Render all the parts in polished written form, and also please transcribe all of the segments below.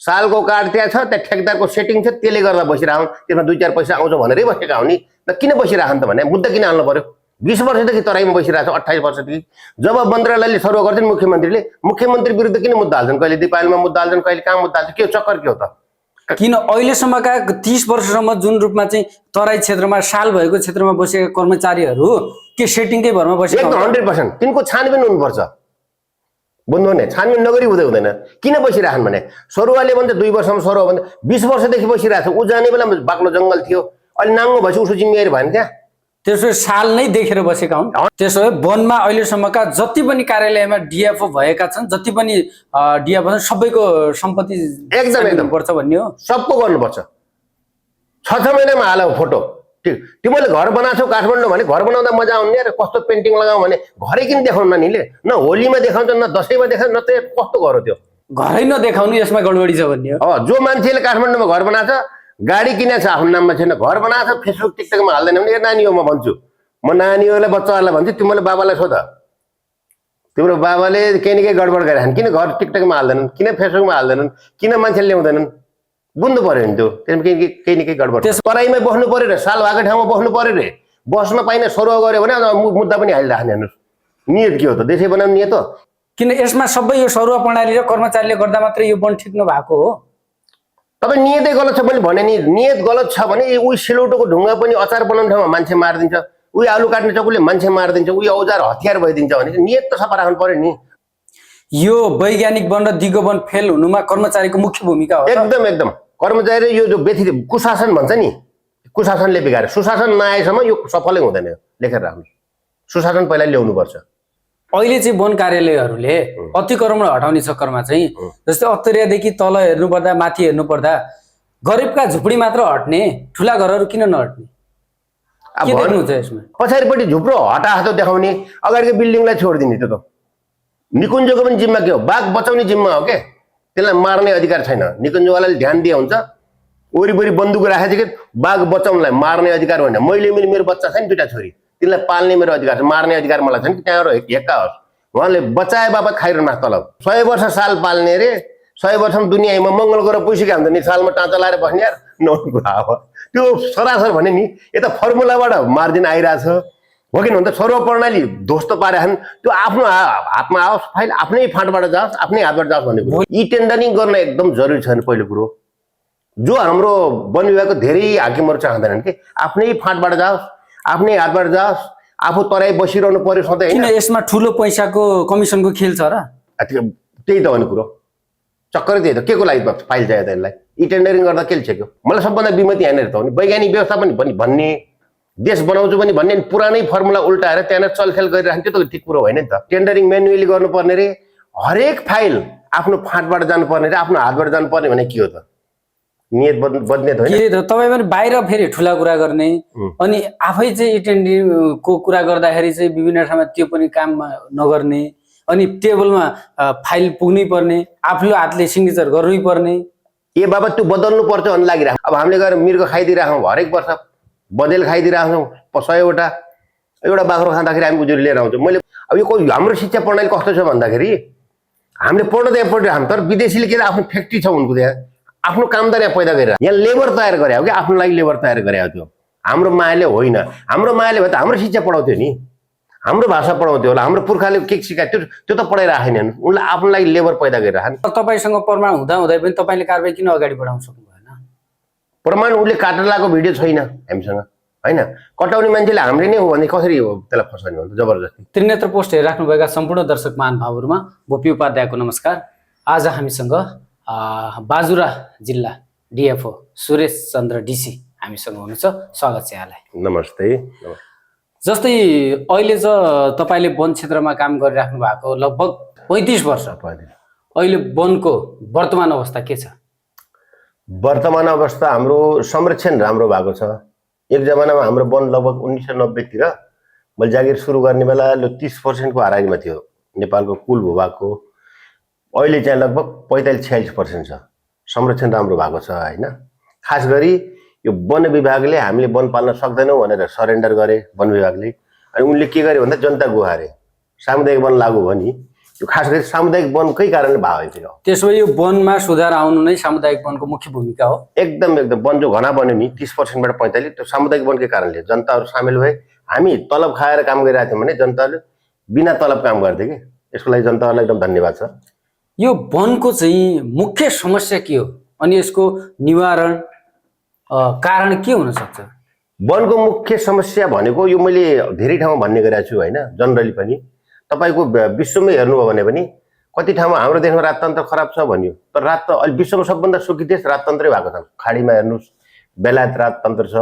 सालको कार्ड त्यहाँ छ, त्यहाँ ठेकदारको सेटिङ छ, त्यसले गर्दा बसिरहँ, त्यसमा 2-4 पैसा आउँछ भनेरै बसेका हो नि। त किन बसिरहन् त भने मुद्दा किन हाल्नु पर्यो? 20 वर्षदेखि तराईमा बसिरहेको छ, 28 वर्षदेखि। जब मन्त्रालयले सरुवा गर्छन् मुख्यमन्त्री विरुद्ध किन मुद्दा हाल्छन्? कहिले दिपायलमा मुद्दा हाल्छन्, कहिले कहाँ मुद्दा हाल्छन्, के चक्कर के हो त? किन अहिलेसम्मका 30 वर्षसम्म जुन रूपमा चाहिँ तराई क्षेत्रमा साल भएको क्षेत्रमा बसेका कर्मचारीहरू के सेटिङकै भरमा बसेका? एकदम 100%। तिनको छानबिन हुनुपर्छ। बुझ्नु नि, छानबिन नगरी हुँदैन। किन बसिरहन् भने सरुवाले भन्छ 2 वर्षमा सरुवा भन्छ, 20 वर्षदेखि बसिरहेको छ। ऊ जाने बेलामा बाक्लो जङ्गल थियो, अहिले नाङ्गो भएपछि उसो जिम्मेवारी भएन त्यहाँ। त्यसो साल नै देखेर बसेका हुन्। त्यसो भए वनमा अहिलेसम्मका जति पनि कार्यालयमा डिएफओ भएका छन्, जति पनि डिएफओ छन्, सबैको सम्पत्ति एकदम पर्छ भन्ने हो। सबको गर्नुपर्छ। 6 महिनामा हाल फोटो। ठिक, तिमीले घर बनाछौ काठमाडौँ भने घर बनाउँदा मजा आउने र कस्तो पेन्टिङ लगाऊ भने घरै किन देखाउन निले? न होलीमा देखाउँछ, न दसैँमा देखाउँछ, न त कस्तो घर हो त्यो? घरै नदेखाउनु यसमा गडबडी छ भन्ने हो। जो मान्छेले काठमाडौँमा घर बनाछ, गाडी किनेछ, आफ्नो नाममा छैन, घर बनाछ, फेसबुक टिकटकमा हाल्दैन भने नानी हो। म भन्छु, म नानीहरूलाई बच्चाहरूलाई भन्छु, तिमीले बाबालाई सोध, तिम्रो बाबाले केही न केही गडबड गरिरहन्, किन घर टिकटकमा हाल्दैनन्, किन फेसबुकमा हाल्दैनन्, किन मान्छेले ल्याउँदैनन्? बुझ्नु पर्यो नि त्यो। त्यसमा केही न केही गडबड। तराईमा बस्नु पर्यो रे, साल भएको ठाउँमा बस्नु पर्यो रे। बस्न पाइने सरुवा गऱ्यो भने मुद्दा पनि हालिराख्ने। हेर्नुहोस् नियत के हो त? देशै बनाउने नियत हो। किन यसमा सबै यो सरुवा प्रणाली र कर्मचारीले गर्दा मात्रै यो वन ठिक नभएको हो? तपाईँ नियतै गलत छ मैले भने नि। नियत गलत छ भने उही सिलौटोको ढुङ्गा पनि अचार बनाउने ठाउँमा मान्छे मारिदिन्छ, उही आलु काट्ने चकुले मान्छे मारिदिन्छ, उही औजार हतियार भइदिन्छ भने नियत त सफा राख्नु पर्यो नि। यो वैज्ञानिक वन र दिगो वन फेल हुनुमा कर्मचारीको मुख्य भूमिका हो। एकदम कर्मचारी यो जो व्यथित कुशासन भन्छ नि, कुशासनले बिगारे। सुशासन नआएसम्म यो सफलै हुँदैन। लेखेर राख्नु, सुशासन पहिला ल्याउनुपर्छ। अहिले चाहिँ वन कार्यालयहरूले अतिक्रमण हटाउने चक्करमा चाहिँ जस्तै अत्तरियादेखि तल हेर्नुपर्दा माथि हेर्नुपर्दा गरिबका झुपडी मात्र हट्ने, ठुला घरहरू किन नहट्ने? के देख्नुहुन्छ यसमा? पछाडिपट्टि झुप्रो हटाहातो देखाउने, अगाडिको बिल्डिङलाई छोडिदिने। त्यो त निकुञ्जको पनि जिम्मा के हो? बाघ बचाउने जिम्मा हो के? त्यसलाई मार्ने अधिकार छैन। निकुञ्जवालाले ध्यान दिए हुन्छ, वरिपरि बन्दुक राखेको छ कि बाघ बचाउनलाई, मार्ने अधिकार होइन। मैले मेरो बच्चा छ नि, 2टा छोरी, तिनलाई पाल्ने मेरो अधिकार छ, मार्ने अधिकार मलाई छैन कि त्यहाँबाट हेक्का होस्। उहाँले बचाए बापत खाइरहनु तलब। 100 वर्ष साल पाल्ने रे, 100 वर्षमा दुनियाँमा मङ्गल गएर पुगिसक्यो हुन्छ नि, सालमा टाँचा लाएर बस्ने यार नहुने कुरा हो त्यो। सरासर भने नि यता फर्मुलाबाट मार्जिन आइरहेछ हो किन भन्दा सरुवा प्रणाली ध्वस्त पारेछन्। त्यो आफ्नो हातमा आओस्, फाइल आफ्नै फाँटबाट जाओस्, आफ्नै हातबाट जाओस् भन्ने कुरो। यी टेन्डरिङ गर्न एकदम जरुरी छैन। पहिलो कुरो जो हाम्रो वन विभागको धेरै हाकिमहरू चाहँदैनन् कि आफ्नै फाँटबाट जाओस्, आफ्नै हातबाट जाओस्, आफू तराई बसिरहनु पर्यो सधैँ। किन यसमा ठुलो पैसाको कमिसनको खेल छ र? त्यही त हो नि कुरो, चक्करै त्यही त। के को लागि फाइल चाहियो त यसलाई? यी टेन्डरिङ गर्दा के छेक्यो? मलाई सबभन्दा बिमती यहाँनिर त हो नि, वैज्ञानिक व्यवस्था पनि भन्ने, देश बनाउँछु पनि भन्ने, पुरानै फर्मुला उल्टाएर त्यहाँनिर चलखेल गरिराख्ने, त्यो त ठिक कुरो होइन नि त। टेन्डरिङ म्यानुअली गर्नुपर्ने रे, हरेक फाइल आफ्नो फाँटबाट जानुपर्ने रे, आफ्नो हातबाट जानुपर्ने भने के हो त? नियत बदल्ने त होइन। तपाईँ पनि बाहिर फेरि ठुला कुरा गर्ने अनि आफै चाहिँ टेन्डरिङको कुरा गर्दाखेरि चाहिँ विभिन्न ठाउँमा त्यो पनि काम नगर्ने, अनि टेबलमा फाइल पुग्नै पर्ने, आफ्नो हातले सिग्नेचर गर्नै पर्ने। ए बाबा त्यो बदल्नु पर्छ भन्ने लागिरहेको। अब हामीले गएर मृग खाइदिइराखौँ, हरेक वर्ष बँदेल खाइदिइराखौँ, 100वटा। एउटा बाख्रो खाँदाखेरि हामी उजुरी लिएर आउँछौँ। मैले अब यो हाम्रो शिक्षा प्रणाली कस्तो छ भन्दाखेरि हामीले पढ्न त यहाँ पढिरहेको, तर विदेशीले के आफ्नो फ्याक्ट्री छ उनको, त्यहाँ आफ्नो कामदार यहाँ पैदा गरेर यहाँ लेबर तयार गरे हो कि आफ्नो लागि लेबर तयार गरे हो। त्यो हाम्रो मायाले होइन। हाम्रो मायाले भए त हाम्रो शिक्षा पढाउँथ्यो नि, हाम्रो भाषा पढाउँथ्यो होला, हाम्रो पुर्खाले के सिकायो त्यो त पढाइराखेनन्। उनले आफ्नो लागि लेबर पैदा गरिराखन्। तपाईँसँग प्रमाण हुँदै पनि तपाईँले कारबाही किन अगाडि बढाउन सक्नु भएन? प्रमाण उसले काटेर लगाएको भिडियो छैन हामीसँग, होइन? कटाउने मान्छेले हामीले नै हो भने कसरी त्यसलाई फसाउने भन्छ? जबरजस्ती। त्रिनेत्र पोस्ट हेरिराख्नुभएका सम्पूर्ण दर्शक महानुभावहरूमा गोपी उपाध्यायको नमस्कार। आज हामीसँग बाजुरा जिल्ला डिएफओ सुरेश चन्द्र डीसी हामीसँग हुनुहुन्छ। स्वागत छ यहाँलाई। नमस्ते। जस्तै अहिले तपाईँले वन क्षेत्रमा काम गरिराख्नु भएको लगभग 35 वर्ष, अहिले वनको वर्तमान अवस्था के छ? वर्तमान अवस्था हाम्रो संरक्षण राम्रो भएको छ। एक जमानामा हाम्रो वन लगभग 1990 मैले जागिर सुरु गर्ने बेला 30% को हाराहारीमा थियो नेपालको कुल भूभागको। अहिले चाहिँ लगभग 45-46% छ। संरक्षण राम्रो भएको छ, होइन? खास गरी यो वन विभागले हामीले वन पाल्न सक्दैनौँ भनेर सरेन्डर गरे वन विभागले। अनि उनले के गरे भन्दा जनता गुहारे, सामुदायिक वन लागू भयो नि। यो खास गरी सामुदायिक वनकै कारणले भएको हो। त्यसो भए यो वनमा सुधार आउनु नै सामुदायिक वनको मुख्य भूमिका हो। एकदम एकदम वन जो घना बन्यो नि 30% 45 त्यो सामुदायिक वनकै कारणले जनताहरू सामेल भए। हामी तलब खाएर काम गरिरहेको थियौँ भने जनताहरूले बिना तलब काम गर्थे कि। यसको लागि जनताहरूलाई एकदम धन्यवाद छ। यो वनको चाहिँ मुख्य समस्या के हो अनि यसको निवारण कारण के हुन सक्छ? वनको मुख्य समस्या भनेको यो मैले धेरै ठाउँमा भन्ने गरेको छु होइन, जनरली पनि। तपाईँको विश्वमै हेर्नुभयो भने पनि कति ठाउँमा हाम्रो देशमा राजतन्त्र खराब छ भनियो, तर अहिले विश्वको सबभन्दा सुखी देश राजतन्त्रै भएको छ। खाडीमा हेर्नुहोस्, बेलायत राजतन्त्र छ,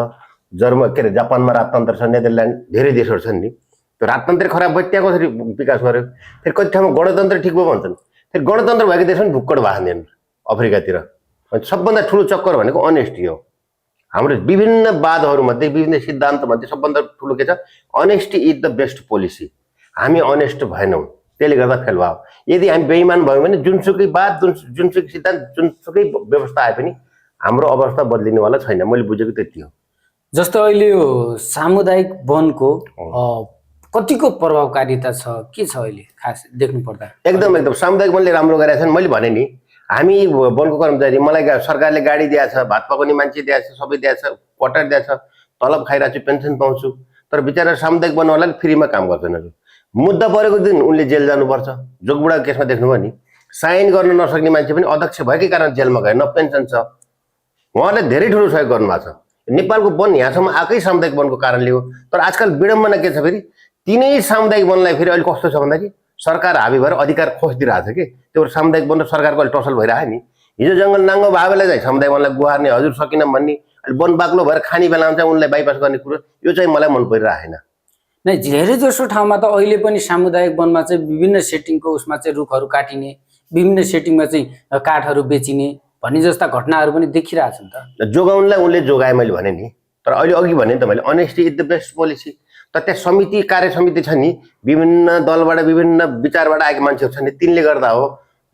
के अरे जापानमा राजतन्त्र छ, नेदरल्यान्ड धेरै देशहरू छन् नि। त्यो राजतन्त्र खराब भयो त्यहाँ कसरी विकास गर्यो? फेरि कति ठाउँमा गणतन्त्र ठिक भयो भन्छन्, फेरि गणतन्त्र भएको देश पनि भुक्कड भएको छैन अफ्रिकातिर। सबभन्दा ठुलो चक्कर भनेको अनेस्टी हो। हाम्रो विभिन्न वादहरूमध्ये, विभिन्न सिद्धान्तमध्ये सबभन्दा ठुलो के छ? Honesty is the best policy. हामी अनेस्ट भएनौँ, त्यसले गर्दा फेल भयो। यदि हामी बेइमान भयौँ भने जुनसुकै वाद, जुनसुकै सिद्धान्त, जुनसुकै व्यवस्था आए पनि हाम्रो अवस्था बदलिनेवाला छैन। मैले बुझेको त्यति हो। जस्तो अहिले यो सामुदायिक वनको कतिको प्रभावकारिता छ, के छ अहिले खास देख्नु पर्दा? एकदम एकदम सामुदायिक वनले राम्रो गरेका छन्। मैले भने नि, हामी वनको कर्मचारी, मलाई सरकारले गाडी दिएछ, भात पकाउने मान्छे दिएछ, सबै दिएछ, क्वार्टर दिएछ, तलब खाइरहेको छु, पेन्सन पाउँछु, तर बिचरा सामुदायिक वनवालाले फ्रीमा काम गर्दैन। मुद्दा परेको दिन उनले जेल जानुपर्छ। जोगबुढा केसमा देख्नुभयो नि, साइन गर्न नसक्ने मान्छे पनि अध्यक्ष भएकै कारण जेलमा गए, न पेन्सन छ। उहाँले धेरै ठुलो सहयोग गर्नुभएको छ। नेपालको वन यहाँसम्म आएकै सामुदायिक वनको कारणले हो। तर आजकल विडम्बना के छ, फेरि तिनै सामुदायिक वनलाई फेरि अहिले कस्तो छ भन्दाखेरि सरकार हाबी भएर अधिकार खोजिदिरहेको छ कि। त्यो सामुदायिक वन र सरकारको अहिले टसल भइरहेको नि। हिजो जङ्गल नाङ्गो भावेलाई चाहिँ सामुदायिक वनलाई गुहार्ने, हजुर सकिन भन्ने, अहिले वन बाक्लो भएर खाने बेलामा चाहिँ उनलाई बाइपास गर्ने कुरो, यो चाहिँ मलाई मन परिरहेको छैन। नै धेरै जसो ठाउँमा त अहिले पनि सामुदायिक वनमा चाहिँ विभिन्न सेटिङको उसमा चाहिँ रुखहरू काटिने, विभिन्न सेटिङमा चाहिँ काठहरू बेचिने भन्ने जस्ता घटनाहरू पनि देखिरहेको छ नि त। जोगाउनलाई उनले जोगाए मैले भने नि। तर अहिले अघि भने त मैले honesty is the best policy. तर त्यहाँ समिति, कार्य समिति छ नि, विभिन्न दलबाट, विभिन्न विचारबाट आएका मान्छेहरू छन् नि, तिनले गर्दा हो।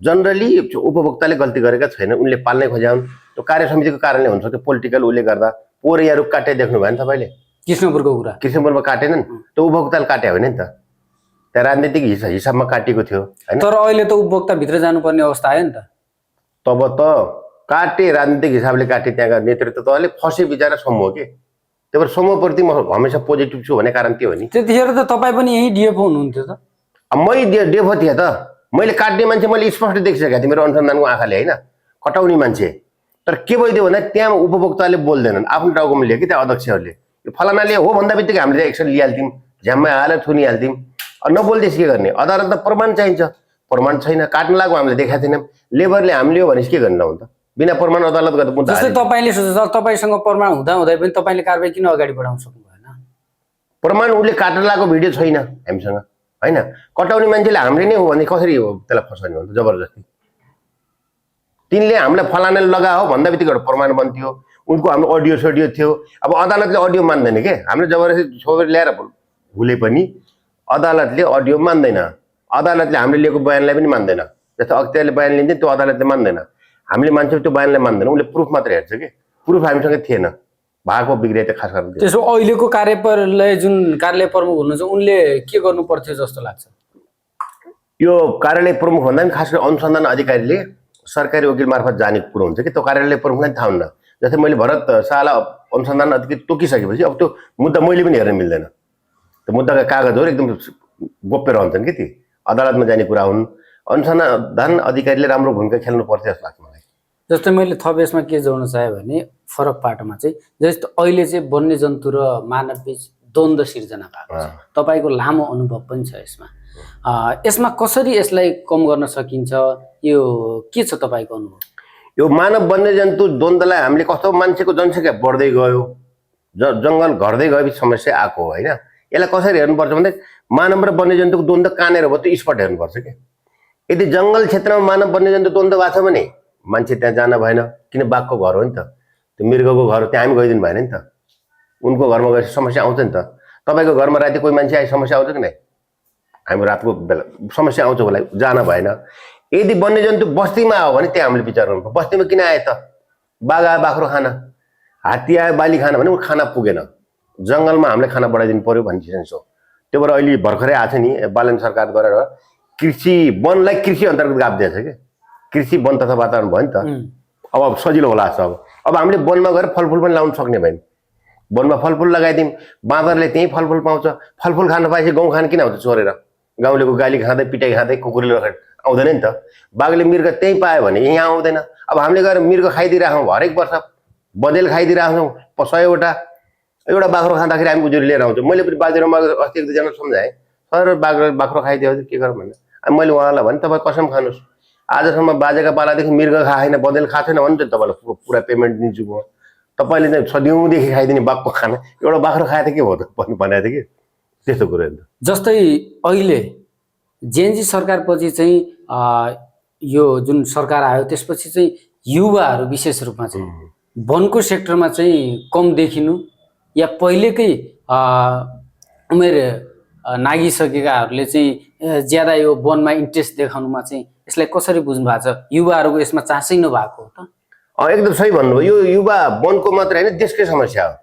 जनरली उपभोक्ताले गल्ती गरेका छैन, उनले पाल्नै खोज्याउन्। त्यो कार्य समितिको कारणले हुन्छ, त्यो पोलिटिकल उसले गर्दा। पोहोर या रुख काटे देख्नु भयो नि तपाईँले? कृष्णपुरको कुरा, कृष्णपुरमा काटेनन्, त्यो उपभोक्ताले काट्यो होइन नि त। त्यहाँ राजनीतिक हिसाबमा काटिएको थियो होइन। तर अहिले त उपभोक्ताभित्र जानुपर्ने अवस्था आयो नि त। तब त काटे, राजनीतिक हिसाबले काटे, त्यहाँका नेतृत्व तहले फसे बिचरा समूह के। त्यही भएर समूहप्रति म हमेसा पोजिटिभ छु भन्ने कारण त्यो हो नि। त्यतिखेर त तपाईँ पनि यही डिएफओ हुनुहुन्थ्यो त? मै डेफो थिएँ त। मैले काट्ने मान्छे मैले स्पष्ट देखिसकेको थिएँ मेरो अनुसन्धानको आँखाले होइन, कटाउने मान्छे। तर के भइदियो भन्दा त्यहाँ उपभोक्ताले बोल्दैनन्, आफ्नो टाउकोमा लियो कि त्यहाँ अध्यक्षहरूले। यो फलानाले हो भन्दा बित्तिकै हामीले एक्सन लिइहाल्थ्यौँ, झ्याममा हालेर थुनिहाल्थ्यौँ। नबोल्दैछ के गर्ने? अदालत त प्रमाण चाहिन्छ, प्रमाण छैन, काट्न लाग्यो हामीले देखाएको थिएनौँ। लेबरले हामीले हो भनेपछि के गर्नु त? बिना प्रमाण अदालत गर्दा मुद्दा। जस्तै तपाईँले सोच्छ तपाईँसँग प्रमाण हुँदै पनि तपाईँले कारबाही किन अगाडि बढाउन सक्नु भएन? प्रमाण उसले काट्न लागेको भिडियो छैन हामीसँग होइन। कटाउने मान्छेले हामीले नै हो भने कसरी हो त्यसलाई फसाउने भन्छ जबरजस्ती? तिनले हामीलाई फलानाले लगा हो भन्दा बित्तिकै एउटा प्रमाण बन्थ्यो। उनको हाम्रो अडियो सोडियो थियो। अब अदालतले अडियो मान्दैन के, हामीले जबरजस्ती छोपेर ल्याएर भुले पनि अदालतले अडियो मान्दैन। अदालतले हामीले लिएको बयानलाई पनि मान्दैन। जस्तो अख्तियारले बयान लिन्छ त्यो अदालतले मान्दैन, हामीले मान्छे त्यो बयानलाई मान्दैन। उसले प्रुफ मात्र हेर्छ कि, प्रुफ हामीसँग थिएन, भएको बिग्रियो त खास गरेर। त्यसो अहिलेको कार्यप्रले जुन कार्यालय प्रमुख हुनुहुन्छ उनले के गर्नु पर्थ्यो जस्तो लाग्छ? यो कार्यालय प्रमुख भन्दा पनि खास गरी अनुसन्धान अधिकारीले सरकारी वकिल मार्फत जाने कुरो हुन्छ कि, त्यो कार्यालय प्रमुखलाई थाहा हुन्न। जस्तै मैले भरत शाहलाई अनुसन्धान अधिकारी तोकिसकेपछि अब त्यो मुद्दा मैले पनि हेर्न मिल्दैन। त्यो मुद्दाका कागजहरू एकदम गोप्य रहन्छन् कि, ती अदालतमा जाने कुरा हुन्। अनुसन्धान अधिकारीले राम्रो भूमिका खेल्नु पर्थ्यो जस्तो लाग्छ मलाई। जस्तै मैले थप यसमा के जोड्न चाहेँ भने फरक पाटोमा चाहिँ जस्तो अहिले चाहिँ वन्यजन्तु र मानव बीच द्वन्द्व सिर्जना भएको छ। तपाईँको लामो अनुभव पनि छ यसमा। यसमा कसरी यसलाई कम गर्न सकिन्छ, यो के छ तपाईँको अनुभव? यो मानव वन्यजन्तु द्वन्द्वलाई हामीले कस्तो, मान्छेको जनसङ्ख्या बढ्दै गयो, जङ्गल घट्दै गएपछि समस्या आएको हो होइन। यसलाई कसरी हेर्नुपर्छ भन्दा मानव र वन्यजन्तुको द्वन्द्व कहाँनिर भयो त्यो स्पट हेर्नुपर्छ कि। यदि जङ्गल क्षेत्रमा मानव वन्यजन्तु द्वन्द्व भएको छ भने मान्छे त्यहाँ जान भएन, किन बाघको घर हो नि त, त्यो मृगको घर हो, त्यहाँ हामी गइदिनु भएन नि त। उनको घरमा गएपछि समस्या आउँछ नि त। तपाईँको घरमा राति कोही मान्छे आए समस्या आउँछ कि नै? हामी रातको बेला समस्या आउँछ होला, जान भएन। यदि वन्यजन्तु बस्तीमा आयो भने त्यहाँ हामीले विचार गर्नुपर्छ, बस्तीमा किन आए त? बाघ आयो बाख्रो खान, हात्ती आयो बाली खान भने ऊ खाना पुगेन, जङ्गलमा हामीले खाना बढाइदिनु पर्यो भन्ने चिज हो। त्यो भएर अहिले भर्खरै आएको छ नि बालन सरकार गरेर कृषि वनलाई कृषि अन्तर्गत गाभिदिएछ क्या कृषि वन तथा वातावरण भयो नि त अब सजिलो होला जस्तो अब हामीले वनमा गएर फलफुल पनि लाउन सक्ने भयो नि वनमा फलफुल लगाइदिउँ बाँदरले त्यहीँ फलफुल पाउँछ फलफुल खान पाएपछि गाउँ खान किन आउँछ चोरेर गाउँलेको गाली खाँदै पिटाइ खाँदै कुकुरले आउँदैन नि त बाघले मृग त्यहीँ पायो भने यहाँ आउँदैन अब हामीले गएर मृग खाइदिइराखौँ हरेक वर्ष बँदेल खाइदिइराखौँ 100वटा एउटा बाख्रो खाँदाखेरि हामी उजुरी लिएर आउँछौँ मैले पनि बाजेरोमा अस्ति एक दुईजना सम्झाएँ सर बाख्रो खाइदियो के गर्नु भने अनि मैले उहाँलाई भने तपाईँ कसम खानुहोस् आजसम्म बाजेका पालादेखि मृग खाएन बँदेल खाएको छैन भने चाहिँ तपाईँलाई पुरा पेमेन्ट दिन्छु म तपाईँले चाहिँ सदियौँदेखि खाइदिने बाघको खाना एउटा बाख्रो खाए त के भयो त भनेको थियो कि त्यस्तो कुरो नि त जस्तै अहिले जेएनजी सरकारपछि चाहिँ यो जुन सरकार आयो त्यसपछि चाहिँ युवाहरू विशेष रूपमा चाहिँ वनको सेक्टरमा चाहिँ कम देखिनु या पहिलेकै उमेर नागिसकेकाहरूले चाहिँ ज्यादा यो वनमा इन्ट्रेस्ट देखाउनुमा चाहिँ यसलाई कसरी बुझ्नु भएको छ युवाहरूको यसमा चासै नभएको हो त एकदम सही भन्नुभयो यो युवा वनको मात्र होइन देशकै समस्या हो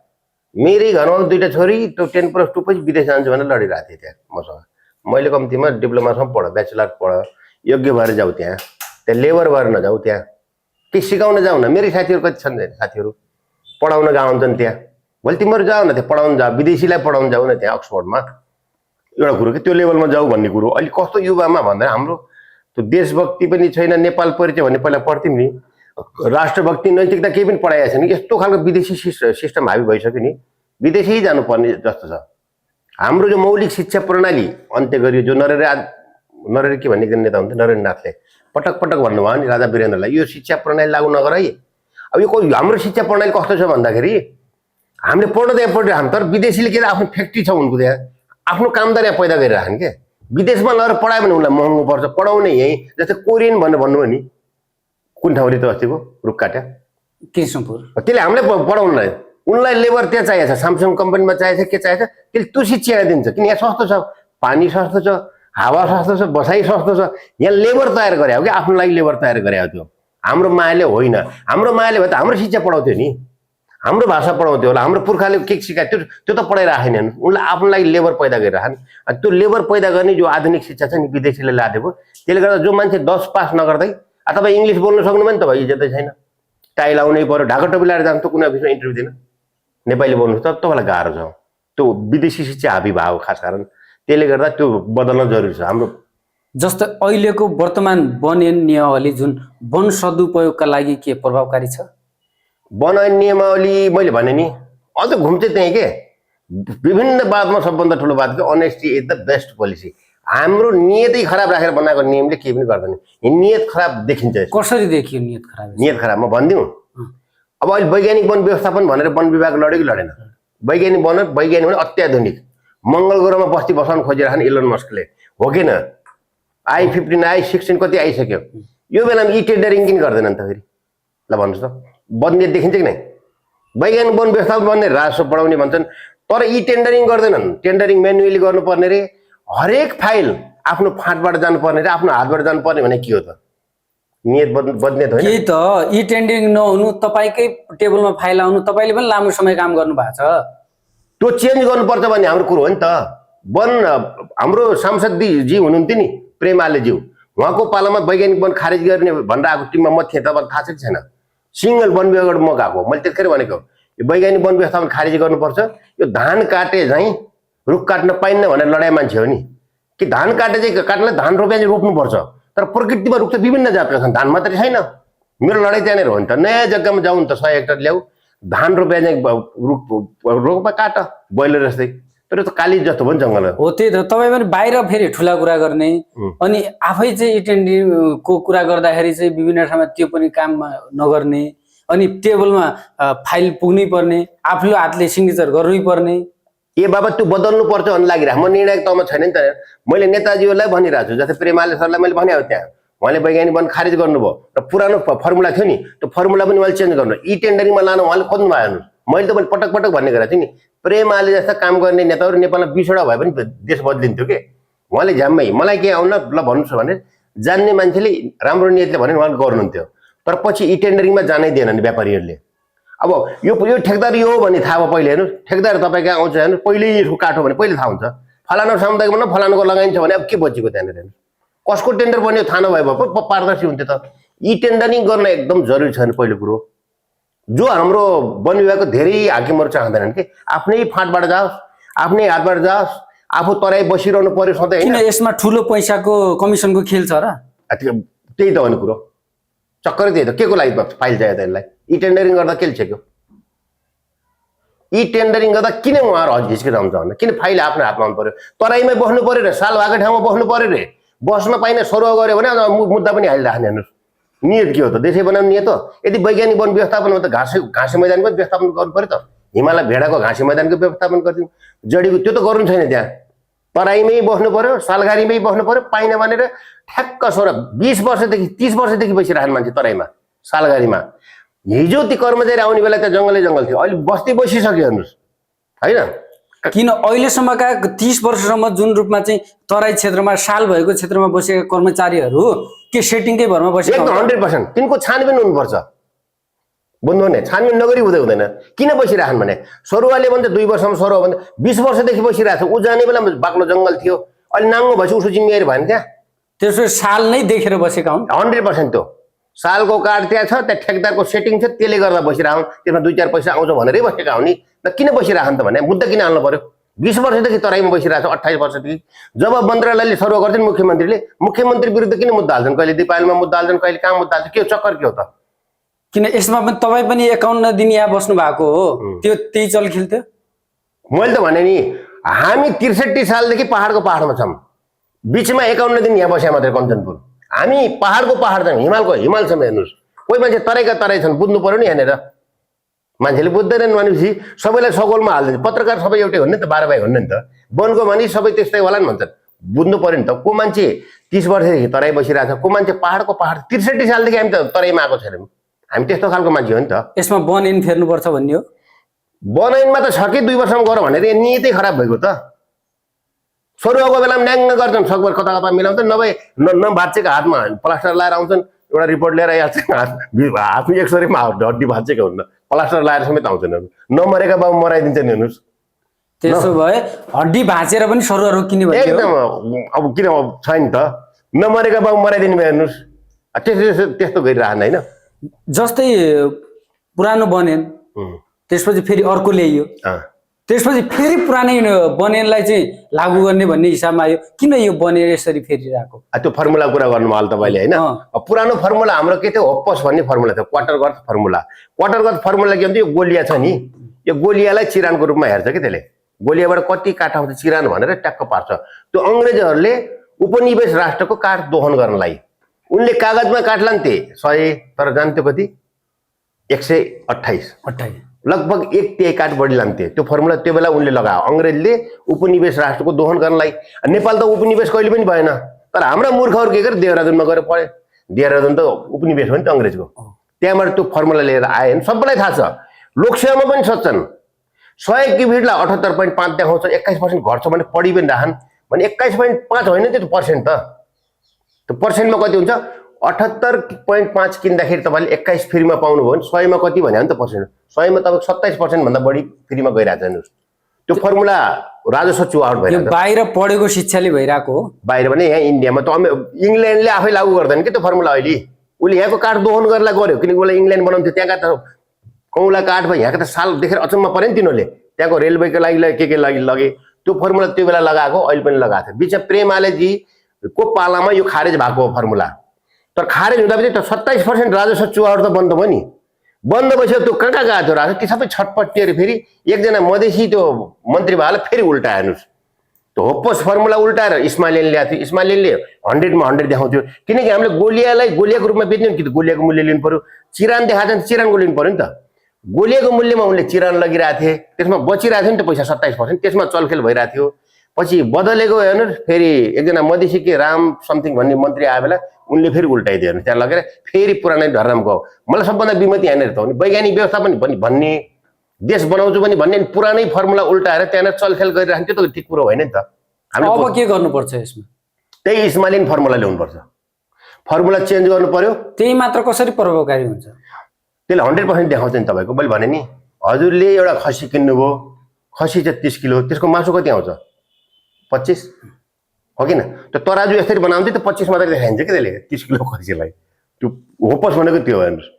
मेरै घरमा 2टा छोरी त्यो 10+2 पछि विदेश जान्छु भनेर लडिरहेको थिएँ त्यहाँ मसँग मैले कम्तीमा डिप्लोमासम्म पढ ब्याचलर पढ योग्य भएर जाऊ त्यहाँ लेबर भएर नजाऊ त्यहाँ के सिकाउन जाऊ न मेरै साथीहरू कति छन् साथीहरू पढाउन गाउँछन् त्यहाँ भोलि तिमीहरू जाऊ न त्यहाँ पढाउन जाऊ विदेशीलाई पढाउन जाऊ न त्यहाँ अक्सफोर्डमा एउटा कुरो कि त्यो लेभलमा जाऊ भन्ने कुरो अहिले कस्तो युवामा भन्दा हाम्रो त्यो देशभक्ति पनि छैन नेपाल परिचय भन्ने पहिला पढ्थ्यौँ नि राष्ट्रभक्ति नैतिकता केही पनि पढाएको छैन यस्तो खालको विदेशी सिस्टम हाबी भइसक्यो नि विदेशी जानुपर्ने जस्तो छ हाम्रो जो मौलिक शिक्षा प्रणाली अन्त्य गरियो जो नरेन्द्र के भन्ने नेता हुन्थ्यो नरेन्द्रनाथले पटक पटक भन्नुभयो नि राजा वीरेन्द्रलाई यो शिक्षा प्रणाली लागू नगर है अब यो हाम्रो शिक्षा प्रणाली कस्तो छ भन्दाखेरि हामीले पढ्न त्यहाँ पढ्यो हामी तर विदेशीले के आफ्नो फ्याक्ट्री छ उनको त्यहाँ आफ्नो कामदार यहाँ पैदा गरिराख्ने क्या विदेशमा लगेर पढायो भने उनलाई महँगो पर्छ पढाउने यहीँ जस्तै कोरियन भनेर भन्नुभयो नि कुन ठाउँ रे त अस्तिको रुखकाट्या कृष्णपुर त्यसले हामीलाई पढाउनलाई उनलाई लेबर त्यहाँ चाहिएको छ स्यामसङ कम्पनीमा चाहिएको छ के चाहिएको छ त्यसले त्यो शिक्षा यहाँ दिन्छ किन यहाँ सस्तो छ पानी सस्तो छ हावा सस्तो छ बसाइ सस्तो छ यहाँ लेबर तयार गरे हो कि आफ्नो लागि लेबर तयार गरे हो त्यो हाम्रो मायाले होइन हाम्रो मायाले भए त हाम्रो शिक्षा पढाउँथ्यो नि हाम्रो भाषा पढाउँथ्यो होला हाम्रो पुर्खाले के सिकायो त्यो त पढाइराखेन उनलाई आफ्नो लागि लेबर पैदा गरिराखन् अनि त्यो लेबर पैदा गर्ने जो आधुनिक शिक्षा छ नि विदेशीले लादेको त्यसले गर्दा जो मान्छे 10 पास नगर्दै तपाईँ इङ्ग्लिस बोल्न सक्नु भने तपाईँ इज्जतै छैन टाई लाउनै पर्यो ढाका टोपी लाएर जान्छ त कुनै अफिसमा इन्टरभ्यू दिन नेपाली बोल्नु त तपाईँलाई गाह्रो छ त्यो विदेशी शिक्षा हाबी भएको खास कारण त्यसले गर्दा त्यो बदल्न जरुरी छ हाम्रो जस्तो अहिलेको वर्तमान वन नियमावली जुन वन सदुपयोगका लागि के प्रभावकारी छ वन नियमावली मैले भने नि अझ घुम्छ त्यहीँ के विभिन्न बातमा सबभन्दा ठुलो बात के honesty is the best policy हाम्रो नियतै खराब राखेर बनाएको नियमले केही पनि गर्दैन नियत खराब देखिन्छ कसरी देखियो नियत खराब म भनिदिउँ अब अहिले वैज्ञानिक वन व्यवस्थापन भनेर वन विभाग लड्यो कि लडेन वैज्ञानिक भने अत्याधुनिक मङ्गल ग्रहमा बस्ती बसाउन खोजिरहेको इलोन मस्कले हो किन I-15 I-16 कति आइसक्यो यो बेलामा टेन्डरिङ किन गर्दैनन् त फेरि ल भन्नुहोस् त बन्ने देखिन्छ कि नै वैज्ञानिक वन व्यवस्थापन भन्ने राजस्व बढाउने भन्छन् तर टेन्डरिङ गर्दैनन् टेन्डरिङ म्यानुअली गर्नुपर्ने रे हरेक फाइल आफ्नो फाँटबाट जानुपर्ने रे आफ्नो हातबाट जानुपर्ने भने के हो त नियत बदल्ने त होइन त टेन्डरिङ नहुनु तपाईँकै टेबलमा फाइल आउनु तपाईँले पनि लामो समय काम गर्नु भएको छ त्यो चेन्ज गर्नुपर्छ भन्ने हाम्रो कुरो हो नि त वन हाम्रो सांसद जी हुनुहुन्थ्यो नि प्रेमाले ज्यू उहाँको पालामा वैज्ञानिक वन खारेज गर्ने भनेर आएको टिममा म थिएँ तपाईँलाई थाहा छ कि छैन सिङ्गल वन विभागबाट म गएको मैले त्यतिखेर भनेको यो वैज्ञानिक वन व्यवस्थापन खारेज गर्नुपर्छ यो धान काटे चाहिँ रुख काट्न पाइन्न भनेर लडाइ मान्छे हो नि कि धान काटे चाहिँ काट्नलाई धान रोपे चाहिँ रोप्नुपर्छ तर प्रकृतिमा रुख त विभिन्न जातका छन् धान मात्रै छैन मेरो लडाइँ त्यहाँनिर हो नि त नयाँ जग्गामा जाउँ नि त 100 हेक्टर ल्याऊ धान रोपे चाहिँ रुख रोपा काट बोइलर जस्तै तर त काली जस्तो पनि जङ्गल हो त्यही त तपाईँ पनि बाहिर फेरि ठुला कुरा गर्ने अनि आफै चाहिँ टेन्डरिङको कुरा गर्दाखेरि चाहिँ विभिन्न ठाउँमा त्यो पनि काम नगर्ने अनि टेबलमा फाइल पुग्नै पर्ने आफ्नो हातले सिग्नेचर गर्नै पर्ने ए बाबा त्यो बदल्नु पर्छ भन्ने लागिरहेको म निर्णायक तहमा छैन नि त मैले नेताजीहरूलाई भनिरहेको छु जस्तै प्रेमाले सरलाई मैले भने त्यहाँ उहाँले वैज्ञानिक वन खारेज गर्नुभयो र पुरानो फर्मुला थियो नि त्यो फर्मुला पनि उहाँले चेन्ज गर्नु टेन्डरिङमा लानु उहाँले खोज्नु भयो मैले त पटक पटक भन्ने गरेको थिएँ नि प्रेमाले जस्ता काम गर्ने नेताहरू नेपालमा 20वटा भए पनि देश बदलिन्थ्यो के उहाँले झ्याम्मै मलाई के आउन ल भन्नुहोस् भने जान्ने मान्छेले राम्रो नियतले भने उहाँले गर्नुहुन्थ्यो तर पछि टेन्डरिङमा जानै दिएनन् व्यापारीहरूले अब यो ठेकदार यो हो भन्ने थाहा भयो पहिले हेर्नु ठेकदार तपाईँ कहाँ आउँछ हेर्नु पहिल्यै काटो भने पहिले थाहा हुन्छ फलानु सामुदायिक भन्न फलानुको लगाइन्छ भने अब के बचेको त्यहाँनिर हेर्नु कसको टेन्डर बन्यो थाहा नभए भए पारदर्शी हुन्थ्यो त। यी टेन्डरिङ गर्न एकदम जरुरी छैन पहिलो कुरो। जो हाम्रो वन विभागको धेरै हाकिमहरू चाहँदैनन् कि आफ्नै फाँटबाट जाओस्, आफ्नै हातबाट जाओस्, आफू तराई बसिरहनु पर्यो सधैँ किन होइन। यसमा ठुलो पैसाको कमिसनको खेल छ र? त्यही त हो नि कुरो, चक्करै त्यही त। के को लागि फाइल चाहियो त यसलाई? यी टेन्डरिङ गर्दा के छेक्यो? यी टेन्डरिङ गर्दा किन उहाँहरू अझ हिचकिचाउँछ भन्दा किन फाइल आफ्नो हातमा आउनु पर्यो? तराईमै बस्नु पर्यो रे, साल भएको ठाउँमा बस्नु पर्यो रे, बस्न पाइने सरुवा गऱ्यो भने मुद्दा पनि हालिराख्ने। हेर्नुहोस् नियत के हो त? देशै बनाउने नियत हो। यदि वैज्ञानिक वन व्यवस्थापन हो त घाँसे मैदानको व्यवस्थापन गर्नु पर्यो त। हिमालय भेडाको घाँसे मैदानको व्यवस्थापन गरिदिउँ, जडीको त्यो त गर्नु छैन। त्यहाँ तराईमै बस्नु पर्यो, सालघारीमै बस्नु पर्यो, पाइने भनेर ठ्याक्क 20 वर्षदेखि 30 वर्षदेखि बसिरहनु मान्छे तराईमा सालघारीमा। हिजो ती कर्मचारी आउने बेला त्यहाँ जङ्गल थियो, अहिले बस्ती बसिसक्यो हेर्नुहोस् होइन। किन अहिलेसम्मका 30 वर्षसम्म जुन रूपमा चाहिँ तराई क्षेत्रमा साल भएको क्षेत्रमा बसेका कर्मचारीहरू के सेटिङकै भरमा बसेका? एकदम 100% तिनको छानबिन हुनुपर्छ। बुझ्नु भने छानबिन नगरी हुँदैन। किन बसिरहन् भने सरुवाले भन्छ 2 वर्षमा सरुवा भन्छ 20 वर्षदेखि बसिरहेको छ। ऊ जाने बेला बाक्लो जङ्गल थियो, अहिले नाङ्गो भएपछि उसो जिम्मेवारी भएन त्यहाँ। त्यसो साल नै देखेर बसेका हुन्। 100% त्यो सालको कार्ड त्यहाँ छ, त्यहाँ ठेकदारको सेटिङ छ, त्यसले गर्दा बसिरहन्। त्यसमा 2-4 पैसा आउँछ भनेरै बसेका हुन् नि। किन बसिरहन् त भने मुद्दा किन हाल्नु पर्यो? 20 वर्षदेखि तराईमा बसिरहेको छ, 28 वर्षदेखि। जब मन्त्रालयले सरुवा गर्छन् मुख्यमन्त्री विरुद्ध किन मुद्दा हाल्छन्? कहिले दिपायलमा मुद्दा हाल्छन्, कहिले कहाँ मुद्दा हाल्छन्? के चक्कर के हो त? किन यसमा पनि तपाईँ पनि 51 दिन यहाँ बस्नु भएको हो, त्यही चलखेल थियो। मैले त भने नि हामी 63 सालदेखि पहाडमा छौँ। बिचमा 51 दिन यहाँ बस्या मात्रै कञ्चनपुर। हामी पहाडको पहाड छौँ, हिमाल छौँ। हेर्नुहोस् कोही मान्छे तराईका तराई छन्, बुझ्नु पर्यो नि यहाँनिर। मान्छेले बुझ्दैनन् भनेपछि सबैलाई सगोलमा हाल्दैन। पत्रकार सबै एउटै हुन् नि त, 12 भाइ हुन् नि त। वनको मानिस सबै त्यस्तै होला नि भन्छन्। बुझ्नु पर्यो नि त। को मान्छे 30 वर्षदेखि तराई बसिरहेको छ, को मान्छे पहाडको पहाड। 63 सालदेखि हामी त तराईमा आएको छैनौँ। हामी त्यस्तो खालको मान्छे हो नि त। यसमा वन ऐन फेर्नुपर्छ भन्ने हो। वन ऐनमा त छ कि 2 वर्षमा गर भनेर यहाँ नियतै खराब भएको त। सरुवाको बेलामा न्याङ्ग गर्छन्, सकभर कता मिलाउँछन्, नभए भाँचेको हातमा प्लास्टर लाएर आउँछन्। एउटा रिपोर्ट लिएर आफ्नो एक्सरेमा हड्डी भाँचेको हुन्न, प्लास्टर लाएर समेत आउँछन्। नमरेका बाबु मराइदिन्छन्। हेर्नुहोस् त्यसो भए हड्डी भाँचेर पनि सरुवा रोकिने भन्ने हो। एकदम अब किन छैन त? नमरेका बाबु मराइदिनु भयो। हेर्नुहोस् त्यस्तो गरिरहन् होइन। जस्तै पुरानो बनेन, त्यसपछि फेरि अर्को ल्याइयो, त्यसपछि फेरि पुरानै बनेनलाई चाहिँ लागू गर्ने भन्ने हिसाबमा आयो। किन यो बनेर यसरी फेरिरहेको? त्यो फर्मुला कुरा गर्नुभयो तपाईँले होइन। पुरानो फर्मुला हाम्रो के थियो? होप्पस भन्ने फर्मुला थियो, क्वार्टरगत फर्मुला। क्वार्टरगत फर्मुला के भन्छ? यो गोलिया छ नि, यो गोलियालाई चिरानको रूपमा हेर्छ कि त्यसले। गोलियाबाट कति काठ आउँछ चिरान भनेर ट्याक्क पार्छ। त्यो अङ्ग्रेजहरूले उपनिवेश राष्ट्रको काठ दोहन गर्नलाई उनले कागजमा काठ लान्थे 100, तर जान्थ्यो कति? 128 लगभग 1/3 काठ बढी लान्थे। त्यो फर्मुला त्यो बेला उनले लगायो, अङ्ग्रेजले उपनिवेश राष्ट्रको दोहन गर्नलाई। नेपाल त उपनिवेश कहिले पनि भएन, तर हाम्रा मूर्खहरू के गरे देहरादुनमा गएर पढे। देहरादुन त उपनिवेश हो नि त अङ्ग्रेजको। त्यहाँबाट त्यो फर्मुला लिएर आए। सबैलाई थाहा छ, लोकसेवामा पनि सोध्छन् 100 क्युबिटलाई 78.5 देखाउँछ, 21% घट्छ भने पढी पनि राखन् भने 21.5 होइन त्यो पर्सेन्ट त। त्यो पर्सेन्टमा कति हुन्छ? 78.5 किन्दाखेरि तपाईँले 21 फ्रीमा पाउनुभयो भने 100मा कति भन्यो भने त पर्सेन्ट? 100मा तपाईँको 27% भन्दा बढी फ्रीमा गइरहेको छ। त्यो फर्मुला राजस्व चुहावट भइरहेको छ। बाहिर पढेको शिक्षाले भइरहेको हो। बाहिर भने यहाँ इन्डियामा त इङ्ल्यान्डले आफै लागू गर्दैन कि त्यो फर्मुला। अहिले उसले यहाँको काठ दोहन गरेर गर्यो, किनकि उसलाई इङ्ल्यान्ड बनाउँथ्यो। त्यहाँका त कौला काठ भयो, यहाँको त साल देखेर अचम्म पऱ्यो नि तिनीहरूले। त्यहाँको रेलवेको लागि के लागि लगे त्यो फर्मुला त्यो बेला लगाएको, अहिले पनि लगाएको थियो। बिचमा प्रेमालेजीको पालामा यो खारेज भएको फर्मुला। तर खारेज हुँदाखेरि त 27% राजस्व चुहावट त बन्द भयो नि। बन्द भइसक्यो। त्यो कहाँ कहाँ गएको थियो राजस्व? ती सबै छटपटिएर फेरि एकजना मधेसी त्यो मन्त्री भाइलाई फेरि उल्टायो। हेर्नुहोस् त्यो होप्पस फर्मुला उल्टाएर इस्माइलियनले ल्याएको थियो। इस्माइलियनले 100मा 100 देखाउँथ्यो, किनकि हामीले गोलियालाई गोलियाको रूपमा बेच्ने कि गोलियाको मूल्य लिनु पर्यो। चिरान देखाएको छ चिरानको लिनु पर्यो नि त। गोलियाको मूल्यमा उनले चिरान लगिरहेको थिए, त्यसमा बचिरहेको थियो नि त पैसा 27%, त्यसमा चलखेल भइरहेको थियो। पछि बदलेको हेर्नुहोस्, फेरि एकजना मधेसी के राम समथिङ भन्ने मन्त्री आए बेला उनले फेरि उल्टाइदियो। हेर्नु त्यहाँ लगेर फेरि पुरानै धर्मको गयो। मलाई सबभन्दा विमति यहाँनिर त हो नि, वैज्ञानिक व्यवस्थापन पनि भन्ने, देश बनाउँछु पनि भन्ने, पुरानै फर्मुला उल्टाएर त्यहाँनिर चलखेल गरिरहेको त्यो त ठिक कुरो होइन नि त। अब के गर्नुपर्छ यसमा? त्यही इस्माइलियन फर्मुला ल्याउनुपर्छ। फर्मुला चेन्ज गर्नु पर्यो। त्यही मात्र कसरी प्रभावकारी हुन्छ? त्यसले 100% देखाउँछ नि तपाईँको। मैले भने नि, हजुरले एउटा खसी किन्नुभयो, खसी चाहिँ 30 किलो, त्यसको मासु कति आउँछ? 25। हो किन त्यो तराजु यसरी बनाउँछ त 25 मात्रै देखाइन्छ कि त्यसले 30 किलो खसीलाई त्यो होपस भनेको त्यो हेर्नुहोस्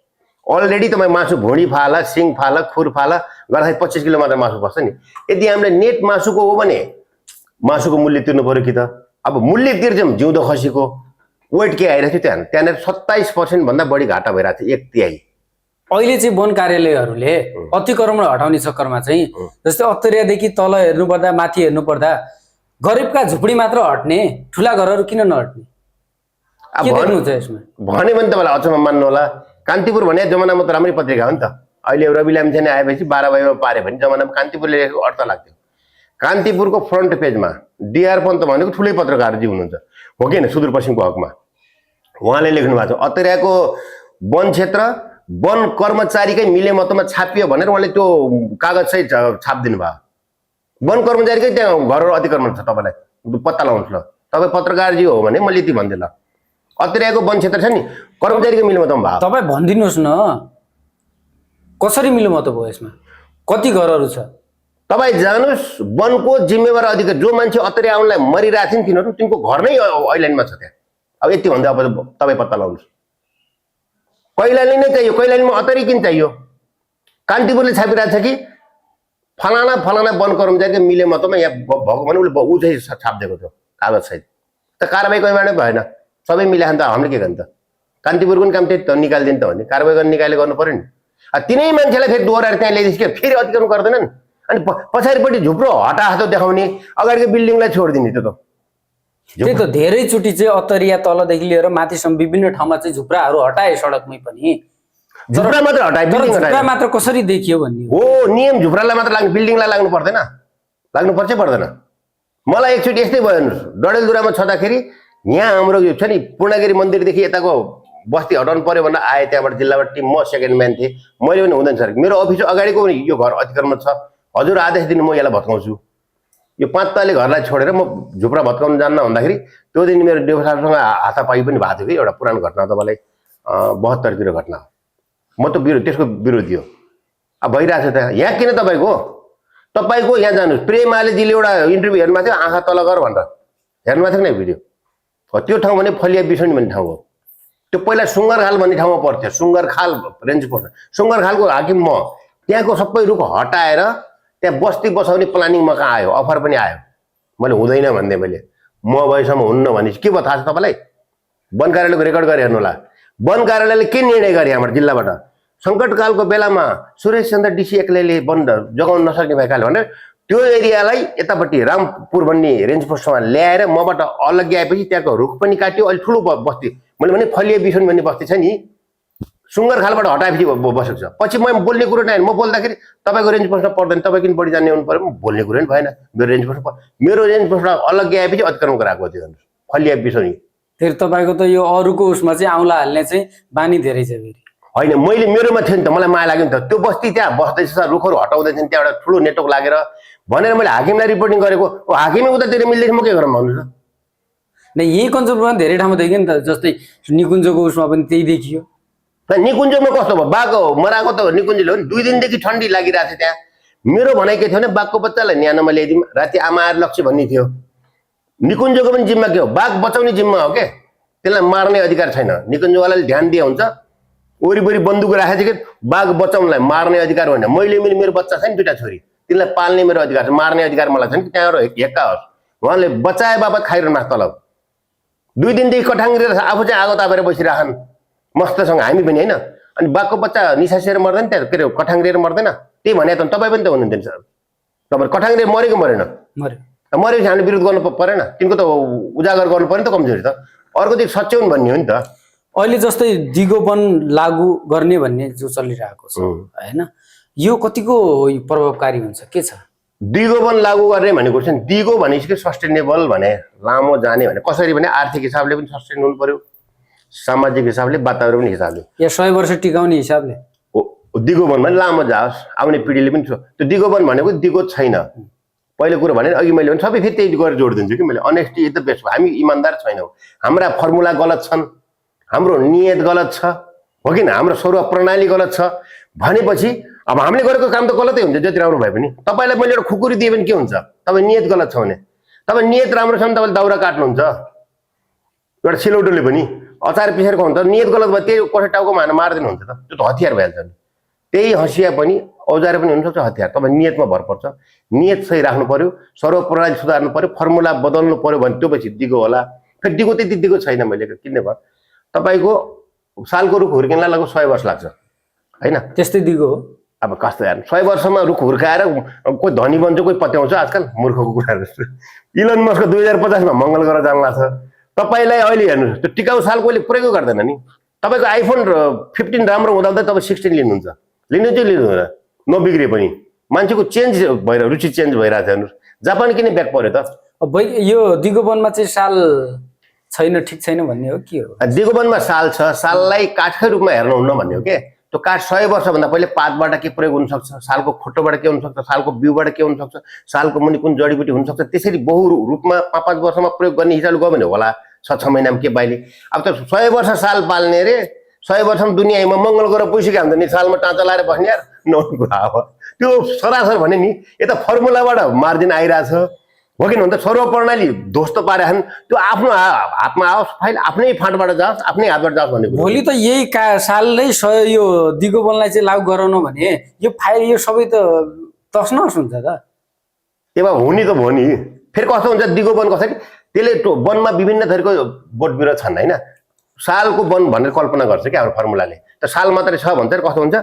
अलरेडी तपाईँ मासु भुँडी फाला सिङ फाला खुर फाला गर्दाखेरि 25 किलो मात्र मासु बस्छ नि यदि हामीले नेट मासुको हो भने मासुको मूल्य तिर्नु पर्यो कि त अब मूल्य तिर्छौँ जिउँदो खसीको वेट के आइरहेको थियो त्यहाँनिर 27% भन्दा बढी घाटा भइरहेको थियो 1/3 अहिले चाहिँ वन कार्यालयहरूले अतिक्रमण हटाउने चक्करमा चाहिँ जस्तै अत्तरियादेखि तल हेर्नुपर्दा माथि हेर्नुपर्दा गरिबका झुपडी मात्र हट्ने ठुला घरहरू किन नहट्ने के देख्नुहुन्छ यसमा भने पनि तपाईँलाई अचम्म मान्नु होला कान्तिपुर भने जमानामा त राम्रै पत्रिका हो नि त अहिले रवि लामिछाने आएपछि 12 बजेमा पारे भने जमानामा कान्तिपुरले लेखेको अर्थ लाग्थ्यो कान्तिपुरको फ्रन्ट पेजमा डिआर पन्त भनेको ठुलै पत्रकारजी हुनुहुन्छ हो कि सुदूरपश्चिमको हकमा उहाँले लेख्नु भएको छ अत्तरियाको वन क्षेत्र वन कर्मचारीकै मिलेमतोमा छापियो भनेर उहाँले त्यो कागज सहित छापिदिनु भयो वन कर्मचारीकै त्यहाँ घरहरू अतिक्रमण छ तपाईँलाई पत्ता लगाउनुहोस् ल तपाईँ पत्रकारजी हो भने मैले यति भन्दै ल अत्तरियाको वन क्षेत्र छ नि कर्मचारीको मिलेमतोमा भयो तपाईँ भनिदिनुहोस् न कसरी मिलेमतो भयो यसमा कति घरहरू छ तपाईँ जानुहोस् वनको जिम्मेवार अधिकारी जो मान्छे अत्तरिया आउनलाई मरिरहेको थियो नि तिनीहरू तिनको घर नै ऐल्यान्डमा छ त्यहाँ अब यति भन्दा अब तपाईँ पत्ता लगाउनुहोस् कैलाली नै चाहियो कैलालीमा अत्तरी किन चाहियो कान्तिपुरले छापिरहेको छ कि फलाना फलाना वन कर्मचारीको मिलेमतोमा यहाँ भएको भने उसले ऊ चाहिँ छापिदिएको थियो कागज सहित त कारवाही कहीँबाट भएन सबै मिलायो त हामीले के गर्नु त कान्तिपुरको पनि काम त्यही त निकालिदिनु त भने कारवाही गर्ने निकाले गर्नु पऱ्यो नि तिनै मान्छेलाई फेरि दोहोऱ्याएर त्यहाँ ल्याइदिन्छ कि फेरि अतिक्रमण गर्दैनन् अनि पछाडिपट्टि झुप्रो हटाहातो देखाउने अगाडिको बिल्डिङलाई छोडिदिने त्यो त त्यही त धेरैचोटि चाहिँ अत्तरिया तलदेखि लिएर माथिसम्म विभिन्न ठाउँमा चाहिँ झुप्राहरू हटाए सडकमै पनि झुप्रा मात्र हटाए बिल्डिङ झुप्रा हटाए मात्र कसरी देखियो भन्ने हो नियम झुप्रालाई मात्र लाग्नु बिल्डिङलाई लाग्नु पर्दैन लाग्नु पर्छ पर्दैन मलाई एकचोटि यस्तै भयो हेर्नुहोस् डडेलधुरामा छँदाखेरि यहाँ हाम्रो यो छ नि पूर्णगिरी मन्दिरदेखि यताको बस्ती हटाउनु पर्यो भनेर आएँ त्यहाँबाट जिल्लाबाट टिम म सेकेन्ड म्यान थिएँ मैले पनि हुँदैन सर मेरो अफिस अगाडिको पनि यो घर अतिक्रमण छ हजुर आदेश दिनु म यसलाई भत्काउँछु यो 5 तले घरलाई छोडेर म झुप्रा भत्काउनु जान्न भन्दाखेरि त्यो दिन मेरो देवसारसँग हातापाई पनि भएको थियो कि एउटा पुरानो घटना तपाईँलाई 72 तिर घटना हो म त त्यसको विरोधी हो अब भइरहेको छ त्यहाँ यहाँ किन तपाईँको यहाँ जानुहोस् प्रेमालेजीले एउटा इन्टरभ्यू हेर्नु थियो आँखा तल गर भनेर हेर्नु थियो नि भिडियो त्यो ठाउँ भने फलिया बिसोनी भन्ने ठाउँ हो त्यो पहिला सुँगरखाल भन्ने ठाउँमा पर्थ्यो सुँगरखाल रेन्ज पर्छ सुँगरखालको हाकिम म त्यहाँको सबै रुख हटाएर त्यहाँ बस्ती बसाउने प्लानिङमा कहाँ आयो अफर पनि आयो मैले हुँदैन भन्दै मैले म भएसम्म हुन्न भनेपछि के भयो थाहा छ तपाईँलाई वन कार्यालयको रेकर्ड गरेर हेर्नु होला वन कार्यालयले के निर्णय गरे हाम्रो जिल्लाबाट सङ्कटकालको बेलामा सुरेश चन्द्र डिसी एक्लैले वन जगाउन नसक्ने भएकाले भनेर त्यो एरियालाई यतापट्टि रामपुर भन्ने रेन्ज पोस्टमा ल्याएर मबाट अलग्गै आएपछि त्यहाँको रुख पनि काट्यो अहिले ठुलो बस्ती मैले भने फलिया बिसोनी भन्ने बस्ती छ नि सुँगरखालबाट हटाएपछि बसेको छ पछि म बोल्ने कुरो नै म बोल्दाखेरि तपाईँको रेन्ज पोस्टमा पर्दैन तपाईँ किन बढी जान्ने हुनु पऱ्यो बोल्ने कुरो नि भएन मेरो रेन्ज पोस्टमा अलग्गै आएपछि अतिक्रमण गराएको थियो फलिया बिसोनी फेरि तपाईँको त यो अरूको उसमा चाहिँ औँला हाल्ने चाहिँ बानी धेरै छ फेरि होइन मैले मेरोमा थियो नि त मलाई माया लाग्यो नि त त्यो बस्ती त्यहाँ बस्दैछ रुखहरू हटाउँदैछन् त्यहाँ एउटा ठुलो नेटवर्क लागेर भनेर मैले हाकिमलाई रिपोर्टिङ गरेको हाकिमै उतातिर मिल्दैछ म के गरौँ भन्नुहोस् न यही कञ्चनपुरमा धेरै ठाउँमा देखियो नि त जस्तै निकुञ्जको उसमा पनि त्यही देखियो निकुञ्जमा कस्तो भयो बाघ मराएको त निकुञ्जले हो नि 2 दिनदेखि ठन्डी लागिरहेको थियो त्यहाँ मेरो भनाइ के थियो भने बाघको बच्चालाई न्यानोमा ल्याइदिउँ राति आमा आएर लक्ष्य भन्ने थियो निकुञ्जको पनि जिम्मा के हो बाघ बचाउने जिम्मा हो के त्यसलाई मार्ने अधिकार छैन निकुञ्जवालाले ध्यान दिए हुन्छ वरिपरि बन्दुक राखेको थियो कि बाघ बचाउनलाई मार्ने अधिकार होइन मैले मेरो बच्चा छ नि 2टा छोरी तिनलाई पाल्ने मेरो अधिकार छ मार्ने अधिकार मलाई छ नि त्यहाँ हेक्का होस् उहाँले बचाए बापत खाइरहनु तलब 2 दिनदेखि कठाङ्ग्रेर आफू चाहिँ आगो तापेर बसिरहन् मस्तसँग हामी पनि होइन अनि बाघको बच्चा निसासेर मर्दैन त्यहाँ के अरे कठाङ्ग्रेर मर्दैन त्यही भने त तपाईँ पनि त हुनुहुन्थ्यो सर तपाईँ कठाङ्ग्रेर मरेको मरेन मरेपछि हामीले विरोध गर्नु परेन तिनको त उजागर गर्नु पर्यो नि त कमजोरी त अर्को चाहिँ सच्याउन भन्ने हो नि त अहिले जस्तै दिगो वन लागू गर्ने भन्ने जो चलिरहेको छ होइन यो कतिको प्रभावकारी हुन्छ के छ दिगो वन लागू गर्ने भनेको चाहिँ दिगो भनेपछि सस्टेनेबल भने लामो जाने भने कसरी भने आर्थिक हिसाबले पनि सस्टेन हुनु पर्यो सामाजिक हिसाबले वातावरण हिसाबले या 100 वर्ष टिकाउने हिसाबले दिगो वन भने लामो जाओस् आउने पिँढीले पनि त्यो दिगो वन भनेको दिगो छैन पहिलो कुरो भने अघि मैले भने सबै फेरि त्यही गरेर जोडिदिन्छु कि मैले अनेस्टी इज द बेस्ट हामी इमान्दार छैनौँ हाम्रा फर्मुला गलत छन् हाम्रो नियत गलत छ हो किन हाम्रो स्वरूप प्रणाली गलत छ भनेपछि अब हामीले गरेको काम त गलतै हुन्छ जति राम्रो भए पनि तपाईँलाई मैले एउटा खुकुरी दिएँ भने के हुन्छ तपाईँ नियत गलत छ भने तपाईँ नियत राम्रो छ भने तपाईँले दाउरा काट्नुहुन्छ एउटा सिलौटोले पनि अचार पिसेर खुवाउनु त नियत गलत भयो त्यही कसै टाउकोमा हानेर मारिदिनुहुन्छ त त्यो त हतियार भइहाल्छ नि त्यही हँसिया पनि औजार पनि हुनसक्छ हतियार तपाईँ नियतमा भर पर्छ नियत सही राख्नु पर्यो सर्वप्रणाली सुधार्नु पर्यो फर्मुला बदल्नु पर्यो भने त्यो पछि दिगो होला फेरि दिगो त्यति दिगो छैन मैले किन्ने भयो तपाईँको सालको रुख हुर्किनलाई लगभग 100 वर्ष लाग्छ होइन त्यस्तै दिगो हो अब कस्तो यार 100 वर्षमा रुख हुर्काएर कोही धनी बन्छ कोही पत्याउँछ आजकल मूर्खको कुराहरू इलन मस्कको 2050 मा मङ्गल ग्रह जान लाग्छ तपाईँलाई अहिले हेर्नुहोस् त्यो टिकाउ साल कोहीले प्रयोग गर्दैन नि तपाईँको आइफोन 15 राम्रो हुँदा हुँदै तपाईँ 16 लिनुहुन्छ लिनु चाहिँ लिनुहुँदैन नबिग्रे पनि मान्छेको चेन्ज भएर रुचि चेन्ज भइरहेको छ हेर्नुहोस् जापान किन ब्याक पर्यो त यो दिगो वनमा चाहिँ साल छैन ठिक छैन भन्ने हो के हो दिगो वनमा साल छ साललाई काठकै रूपमा हेर्नुहुन्न भन्ने हो के त्यो काठ 100 वर्षभन्दा पहिले पातबाट के प्रयोग हुनसक्छ सालको खोटोबाट के हुनसक्छ सालको बिउबाट के हुनसक्छ सालको मुनि कुन जडीबुटी हुनसक्छ त्यसरी बहु रूपमा 5-5 वर्षमा प्रयोग गर्ने हिसाबले गयो भने होला 6 महिनामा के बाइले अब त 100 वर्ष साल पाल्ने रे 100 वर्षमा दुनियाँमा मङ्गल ग्रह पुइसक्यो हुन्छ नि सालमा टाँचा लाएर बस्ने यार नहुने कुरा हो त्यो सरासर भने नि यता फर्मुलाबाट मार्जिन आइरहेछ हो किन भन्दा सर्वप्रणाली ध्वस्त पारेछन् त्यो आफ्नो हातमा आओस् फाइल आफ्नै फाँटबाट जाओस् आफ्नै हातबाट जाओस् भन्ने भोलि त यही साल नै यो दिगो वनलाई चाहिँ लागू गराउनु भने यो फाइल यो सबै त तस नस हुन्छ त त्यो हुने त भयो नि फेरि कस्तो हुन्छ दिगो वन कसरी त्यसले वनमा विभिन्न थरीको बोट बिरुवा छन् होइन सालको वन भनेर कल्पना गर्छ क्या हाम्रो फर्मुलाले त साल मात्रै छ भन्छ कस्तो हुन्छ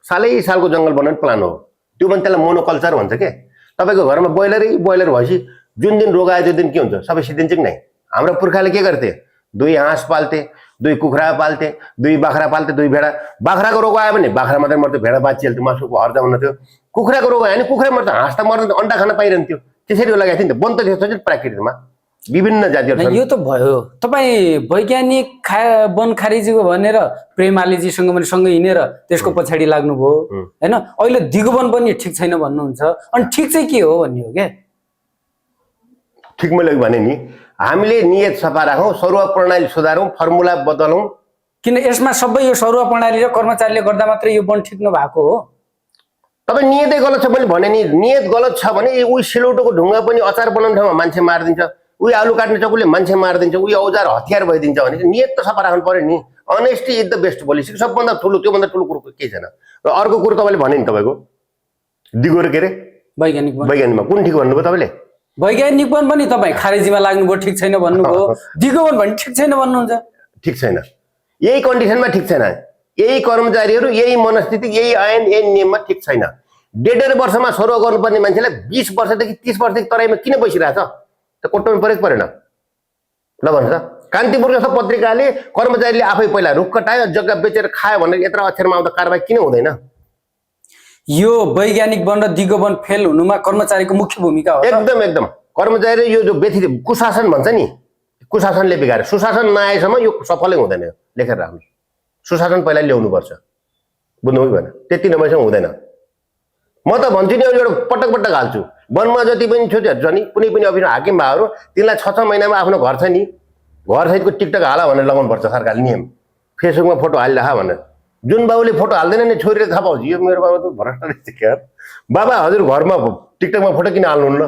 सालै सालको जङ्गल बनाउने प्लान हो त्यो पनि त्यसलाई मोनोकल्चर भन्छ के तपाईँको घरमा बोइलर भएपछि जुन दिन रोग आयो त्यो दिन के हुन्छ सबै सिद्धिन्छ कि नै हाम्रो पुर्खाले के गर्थे 2 हाँस पाल्थे 2 कुखुरा पाल्थे 2 बाख्रा पाल्थे 2 भेडा बाख्राको रोग आयो भने बाख्रा मात्रै मर्थ्यो भेडा बाँचिहाल्थ्यो मासुको हर्जा हुन थियो कुखुराको रोग आयो भने कुखुरा मर्छ हाँस त मर्दैन अन्डा खान पाइरहन्थ्यो त्यसरी लगाएको थियो नि त वन त त्यस्तो छ प्राकृतिकमा विभिन्न जातिहरू छन् यो त भयो तपाईँ वैज्ञानिक वन खारेजीको भनेर प्रेमालीजीसँग पनि सँगै हिँडेर त्यसको पछाडि लाग्नुभयो होइन अहिले दिगो वन पनि ठिक छैन भन्नुहुन्छ अनि ठिक चाहिँ के हो भन्ने हो क्या ठिक मैले भने नि हामीले नियत सफा राखौँ सरुवा प्रणाली सुधारौँ फर्मुला बदलौँ किन यसमा सबै यो सरुवा प्रणाली र कर्मचारीले गर्दा मात्रै यो वन ठिक नभएको हो तपाईँ नियतै गलत छ मैले भने नि नियत गलत छ भने उही सिलौटोको ढुङ्गा पनि अचार बनाउने ठाउँमा मान्छे मारिदिन्छ उही आलु काट्ने चकुले मान्छे मारिदिन्छ उही औजार हतियार भइदिन्छ भने नियत त सफा राख्नु पर्यो नि honesty is the best policy सबभन्दा ठुलो त्योभन्दा ठुलो कुरो केही छैन र अर्को कुरो तपाईँले भने नि तपाईँको दिगो के अरे वैज्ञानिकमा कुन ठिक भन्नुभयो तपाईँले वैज्ञानिक वन पनि तपाईँ खारेजीमा लाग्नुभयो ठिक छैन भन्नुभयो दिगो वन पनि ठिक छैन भन्नुहुन्छ ठिक छैन यही कन्डिसनमा ठिक छैन यही कर्मचारीहरू यही मनस्थिति यही ऐन यही नियममा ठिक छैन 1.5 वर्षमा सरुवा गर्नुपर्ने मान्छेलाई 20 वर्षदेखि 30 वर्षदेखि तराईमा किन बसिरहेछ त कोटोमा परेको परेन ल भन्नु त कान्तिपुर जस्तो पत्रिकाले कर्मचारीले आफै पहिला रुख कटायो जग्गा बेचेर खायो भनेर यत्र अक्षरमा आउँदा कारबाही किन हुँदैन यो वैज्ञानिक वन र दिगो वन फेल हुनुमा कर्मचारीको मुख्य भूमिका हो एकदम कर्मचारी यो जो व्यथित कुशासन भन्छ नि कुशासनले बिगारे सुशासन नआएसम्म यो सफलै हुँदैन लेखेर राख्नु सुशासन पहिला ल्याउनुपर्छ बुझ्नु भएन त्यति नभएसम्म हुँदैन म त भन्छु नि एउटा पटक हाल्छु वनमा जति पनि छोरीहरू छ नि कुनै पनि अफिसमा हाकिम भाइहरू तिनलाई 6 महिनामा आफ्नो घर छ नि घर सहितको टिकटक हाल भनेर लगाउनु पर्छ सरकारले नियम फेसबुकमा फोटो हालिराख भनेर जुन बाबुले फोटो हाल्दैन नि छोरीले थाहा पाउँछ यो मेरो बाबा त भ्रष्ट रहेछ क्या बाबा हजुर घरमा टिकटकमा फोटो किन हाल्नुहुन्न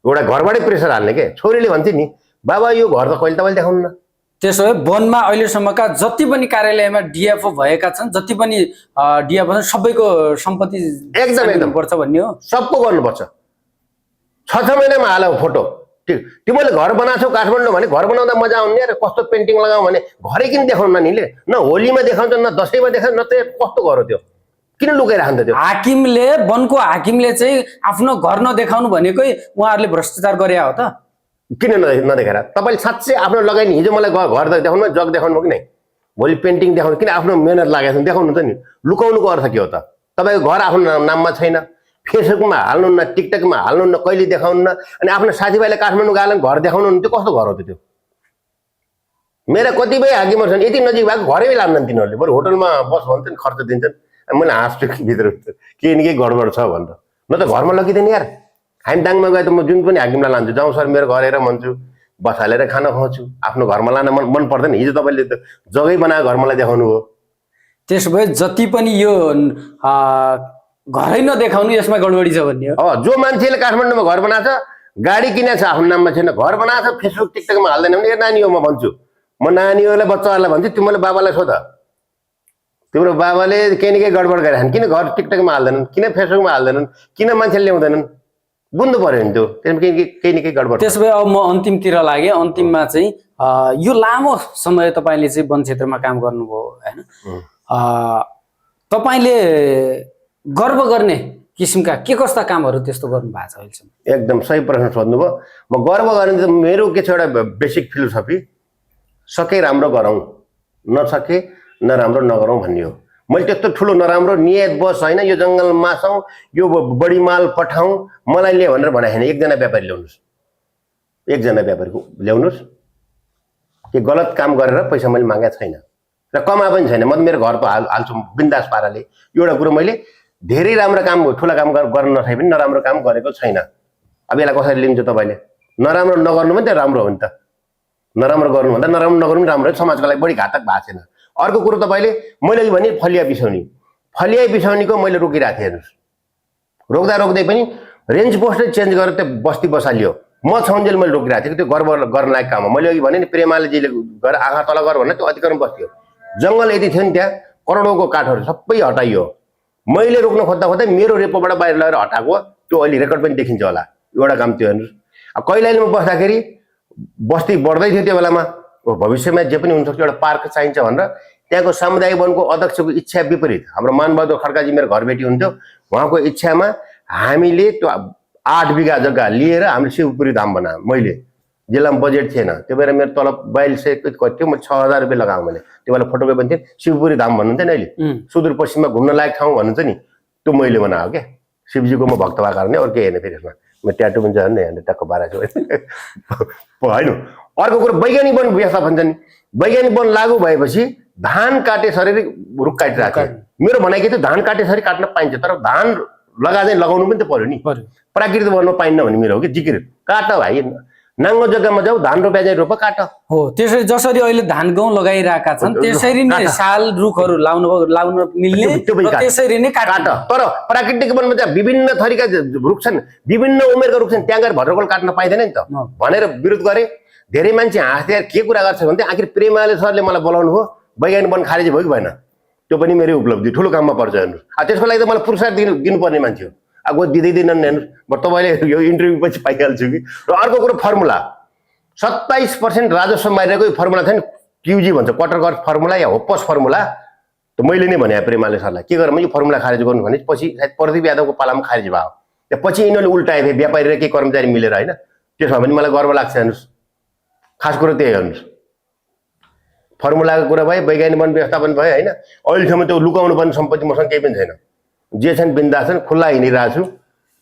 एउटा घरबाटै प्रेसर हाल्ने के छोरीले भन्छ नि बाबा यो घर त कहिले तपाईँले देखाउनु न त्यसो भए वनमा अहिलेसम्मका जति पनि कार्यालयमा डिएफओ भएका छन् जति पनि डिएफओ छन् सबैको सम्पत्ति एकदम पर्छ भन्ने हो सबको गर्नुपर्छ 6 महिनामा हाल फोटो ठिक तिमीले घर बनाएको छौ काठमाडौँ भने घर बनाउँदा मजा आउने र कस्तो पेन्टिङ लगाऊ भने घरै किन देखाउनु न निले न होलीमा देखाउँछ न दसैँमा देखाउँछ न त कस्तो घर हो त्यो किन लुकाइराख्छ त्यो हाकिमले वनको हाकिमले चाहिँ आफ्नो घर नदेखाउनु भनेकै उहाँहरूले भ्रष्टाचार गरे हो त किन नदेखाएर तपाईँले साँच्चै आफ्नो लगाइने हिजो मलाई घर देखाउनु जग देखाउनु कि नै भोलि पेन्टिङ देखाउनु किन आफ्नो मेहनत लागेको छ देखाउनु त नि लुकाउनुको अर्थ के हो त तपाईँको घर आफ्नो नाममा छैन फेसबुकमा हाल्नुहुन्न टिकटकमा हाल्नुहुन्न कहिले देखाउनु अनि आफ्नो साथीभाइले काठमाडौँ गएर घर देखाउनु त्यो कस्तो घर हो त्यो मेरा कतिपय हाकिमहरू छन् यति नजिक भएको घरै लान्नन् तिनीहरूले बरु होटलमा बस भन्छन् खर्च दिन्छन् मैले हाँस्छु भित्र केही न केही गडबड छ भनेर न त घरमा लगिँदैन यार खाइमदाङमा गए त म जुन पनि हाकिमलाई लान्छु जाउँ सर मेरो घर हेरेर भन्छु बस हालेर खाना खुवाउँछु आफ्नो घरमा लान मन पर्दैन हिजो तपाईँले त जग्गै बनाएको घर मलाई देखाउनु हो त्यसो भए जति पनि यो घरै नदेखाउनु यसमा गडबडी छ भन्ने हो जो मान्छेले काठमाडौँमा घर बनाएको छ गाडी किनेको छ आफ्नो नाममा छैन, घर बनाएको छ, फेसबुक टिकटकमा हाल्दैन भने नानी हो। म भन्छु, म नानीहरूलाई बच्चाहरूलाई भन्छु तिमीले बाबालाई सोध, तिम्रो बाबाले केही न केही गडबड गरिरहन्, किन घर टिकटकमा हाल्दैनन्, किन फेसबुकमा हाल्दैनन्, किन मान्छेले ल्याउँदैनन्, बुझ्नु पर्यो नि त्यो। त्यसमा केही न केही गडबड। त्यसो भए अब म अन्तिमतिर लागेँ। अन्तिममा चाहिँ यो लामो समय तपाईँले चाहिँ वन क्षेत्रमा काम गर्नुभयो होइन, तपाईँले गर्व गर्ने किसिमका के कस्ता कामहरू त्यस्तो गर्नु भएको छ अहिलेसम्म? एकदम सही प्रश्न सोध्नुभयो। म गर्व गर्ने त मेरो के छ, एउटा बेसिक फिलोसफी, सके राम्रो गरौँ, नसके नराम्रो नगरौँ भन्ने हो। मैले त्यस्तो ठुलो नराम्रो नियत बस होइन, यो जङ्गल मासौँ, यो बढी माल पठाउँ, मलाई ल्यायो भनेर भनेको छैन। एकजना व्यापारी ल्याउनुहोस्, एकजना व्यापारीको ल्याउनुहोस्, के गलत काम गरेर पैसा मैले मागेको छैन र कमा पनि छैन। म त मेरो घरको हाल्छु बिन्दास पाराले। एउटा कुरो, मैले धेरै राम्रो काम, ठुला काम गर्न नसके पनि नराम्रो काम गरेको छैन। अब यसलाई कसरी लिन्छ तपाईँले? नराम्रो नगर्नु पनि त राम्रो हो नि त। नराम्रो गर्नुभन्दा नराम्रो नगर्नु पनि राम्रो हो, समाजको लागि बढी घातक भएको छैन। अर्को कुरो, तपाईँले मैले भने फलिया बिसाउनी, फलिया बिसाउनीको मैले रोकिरहेको थिएँ। हेर्नुहोस्, रोक्दै पनि रेन्ज पोस्टै चेन्ज गरेर त्यो बस्ती बसालियो। म छौन्जेल मैले रोकिरहेको थिएँ। त्यो गर्व गर्न लायक काम हो। मैले अघि भने नि प्रेमालेजीले गएर आँखा तल गर भनेर त्यो अतिक्रमण बस्थ्यो। जङ्गल यति थियो नि, त्यहाँ करोडौँको काठहरू सबै हटाइयो। मैले रोक्न खोज्दा मेरो रेपोबाट बाहिर लगेर हटाएको, त्यो अहिले रेकर्ड पनि देखिन्छ होला। एउटा काम त्यो हेर्नुहोस्। अब कैलालीमा बस्दाखेरि बस्ती बढ्दै थियो त्यो बेलामा, भविष्यमा जे पनि हुनसक्छ, एउटा पार्क चाहिन्छ भनेर त्यहाँको सामुदायिक वनको अध्यक्षको इच्छा विपरीत, हाम्रो मानबहादुर खड्काजी मेरो घरबेटी हुन्थ्यो, उहाँको इच्छामा हामीले त्यो 8 बिघा जग्गा लिएर हामीले शिवपुरी धाम बनायौँ। मैले जिल्लामा बजेट थिएन त्यो बेला, मेरो तलब 4200 कति थियो, म 6000 रुपियाँ लगाएँ मैले। त्यो बेला फोटोकपी पनि थिएँ। शिवपुरी धाम भन्नुहुन्छ नि अहिले, सुदूरपश्चिममा घुम्न लायक ठाउँ भन्नुहुन्छ नि, त्यो मैले बनाएको क्या। शिवजीको म भक्त भएको कारणले, अरू केही हेर्ने फेरि यसमा म ट्याटु पनि छ नि, टक्क बाह्र होइन। अर्को कुरो, वैज्ञानिक वन व्यवस्था भन्छ नि, वैज्ञानिक वन लागू भएपछि धान काटेसरी रुख काटिरहेको थियो। मेरो भनाइ के थियो, धान काटेसरी काट्न पाइन्छ, तर धान लगाँदै लगाउनु पनि त पर्यो नि। प्राकृतिक वनमा पाइन्न भने मेरो हो कि जिकिर, काट भाइ, नाङ्गो जग्गामा जाऊ, धान रोप्या चाहिँ रोप, काट हो। त्यसरी जसरी अहिले धान गहुँ लगाइरहेका छन् त्यसरी नै साल रुखहरू लाउन मिल्ने, त्यसरी नै काट। तर प्राकृतिक वनमा चाहिँ विभिन्न थरीका रुख छन्, विभिन्न उमेरका रुख छन्, त्यहाँ गएर भद्रकोल काट्न पाइँदैन नि त भनेर विरोध गरे। धेरै मान्छे हाँस्दै के कुरा गर्छ भने आखिर प्रेमाले सरले मलाई बोलाउनु हो, वैज्ञानिक वन खारेज भयो कि भएन? त्यो पनि मेरो उपलब्धि, ठुलो काममा पर्छ हेर्नुहोस्। त्यसको लागि त मलाई पुरस्कार दिनुपर्ने मान्छे हो। अब दिँदैनन् हेर्नुहोस्, म तपाईँले यो इन्टरभ्यू पछि पाइहाल्छु कि। र अर्को कुरो, फर्मुला 27% राजस्व मारिरहेको फर्मुला छ नि, क्युजी भन्छ, क्वार्टर फर्मुला या होपस फर्मुला, त मैले नै भने प्रेमाले सरलाई के गरेर यो फर्मुला खारेज गर्नु भने पछि सायद प्रदीप यादवको पालामा खारेज भयो। त्यसपछि यिनीहरूले उल्टाए थिए, व्यापारी र केही कर्मचारी मिलेर होइन। त्यसमा पनि मलाई गर्व लाग्छ हेर्नुहोस्। खास कुरो त्यही हेर्नुहोस्, फर्मुलाको कुरा भयो, वैज्ञानिक वन व्यवस्थापन भयो होइन। अहिलेसम्म त्यो लुकाउनु पर्ने सम्पत्ति मसँग केही पनि छैन, जे छन् बिन्दा छन्, खुल्ला हिँडिरहेको छु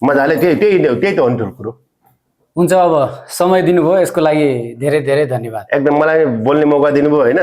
मजाले। त्यही त हो नि ठुलो कुरो। हुन्छ, अब समय दिनुभयो यसको लागि धेरै धेरै धन्यवाद। एकदम मलाई बोल्ने मौका दिनुभयो होइन।